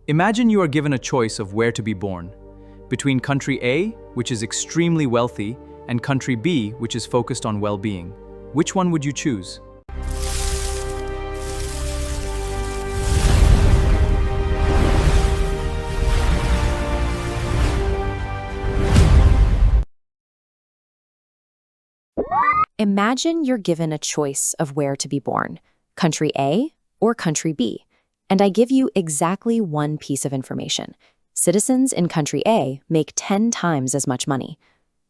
Imagine you are given a choice of where to be born, between country A, which is extremely wealthy, and country B, which is focused on well-being. Which one would you choose? Imagine you're given a choice of where to be born, country A or country B, and I give you exactly one piece of information. Citizens in country A make 10 times as much money.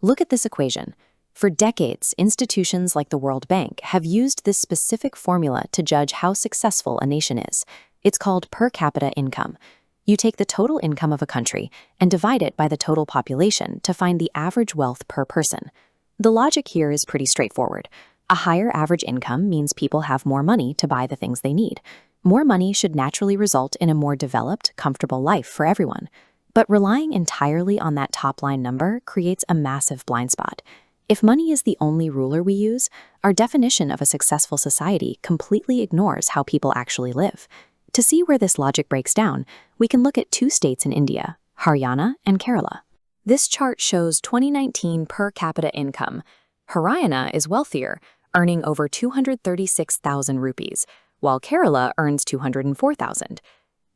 Look at this equation. For decades, institutions like the World Bank have used this specific formula to judge how successful a nation is. It's called per capita income. You take the total income of a country and divide it by the total population to find the average wealth per person. The logic here is pretty straightforward. A higher average income means people have more money to buy the things they need. More money should naturally result in a more developed, comfortable life for everyone. But relying entirely on that top-line number creates a massive blind spot. If money is the only ruler we use, our definition of a successful society completely ignores how people actually live. To see where this logic breaks down, we can look at two states in India, Haryana and Kerala. This chart shows 2019 per capita income. Haryana is wealthier, earning over 236,000 rupees, while Kerala earns 204,000.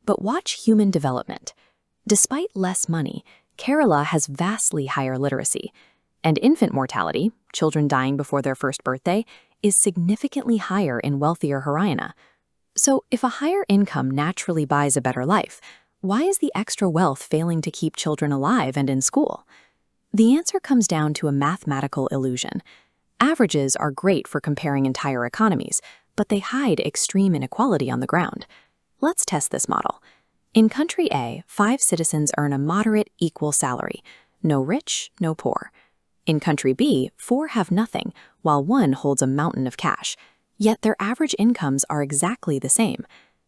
But watch human development. Despite less money, Kerala has vastly higher literacy, and infant mortality, children dying before their first birthday, is significantly higher in wealthier Haryana. So if a higher income naturally buys a better life, why is the extra wealth failing to keep children alive and in school? The answer comes down to a mathematical illusion. Averages are great for comparing entire economies, but they hide extreme inequality on the ground. Let's test this model. In country A, 5 citizens earn a moderate equal salary. No rich, no poor. In country B, 4 have nothing, while 1 holds a mountain of cash. Yet their average incomes are exactly the same.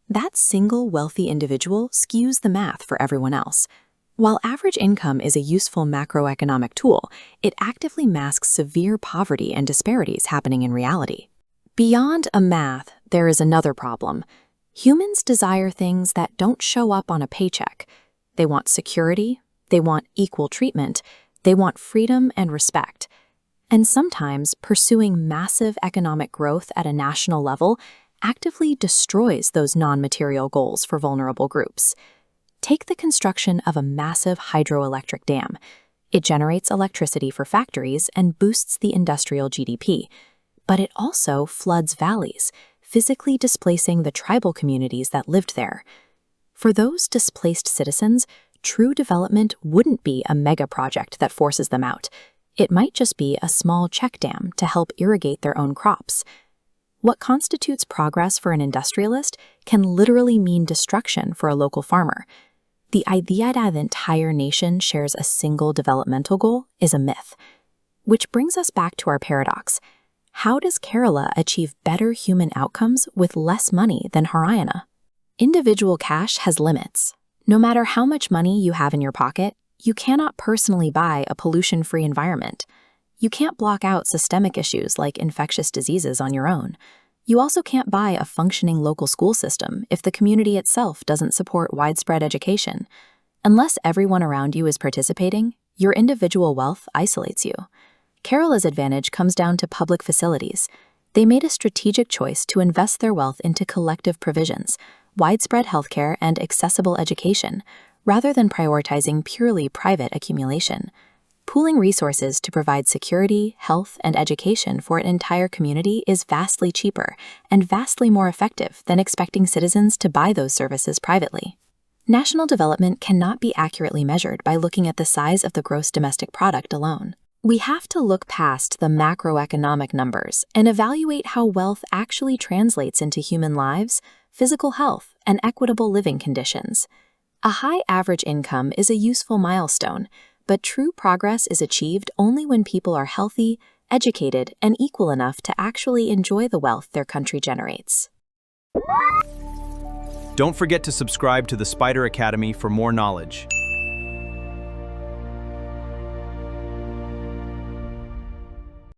That single wealthy individual skews the math for everyone else. While average income is a useful macroeconomic tool, it actively masks severe poverty and disparities happening in reality. Beyond a math, there is another problem. Humans desire things that don't show up on a paycheck. They want security, they want equal treatment, they want freedom and respect. And sometimes pursuing massive economic growth at a national level actively destroys those non-material goals for vulnerable groups. Take the construction of a massive hydroelectric dam. It generates electricity for factories and boosts the industrial GDP. But it also floods valleys, physically displacing the tribal communities that lived there. For those displaced citizens, true development wouldn't be a mega project that forces them out. It might just be a small check dam to help irrigate their own crops. What constitutes progress for an industrialist can literally mean destruction for a local farmer. The idea that the entire nation shares a single developmental goal is a myth. Which brings us back to our paradox. How does Kerala achieve better human outcomes with less money than Haryana? Individual cash has limits. No matter how much money you have in your pocket, you cannot personally buy a pollution-free environment. You can't block out systemic issues like infectious diseases on your own. You also can't buy a functioning local school system if the community itself doesn't support widespread education. Unless everyone around you is participating, your individual wealth isolates you. Kerala's advantage comes down to public facilities. They made a strategic choice to invest their wealth into collective provisions, widespread healthcare, and accessible education, rather than prioritizing purely private accumulation. Pooling resources to provide security, health, and education for an entire community is vastly cheaper and vastly more effective than expecting citizens to buy those services privately. National development cannot be accurately measured by looking at the size of the gross domestic product alone. We have to look past the macroeconomic numbers and evaluate how wealth actually translates into human lives, physical health, and equitable living conditions. A high average income is a useful milestone, but true progress is achieved only when people are healthy, educated, and equal enough to actually enjoy the wealth their country generates. Don't forget to subscribe to the Spider Academy for more knowledge.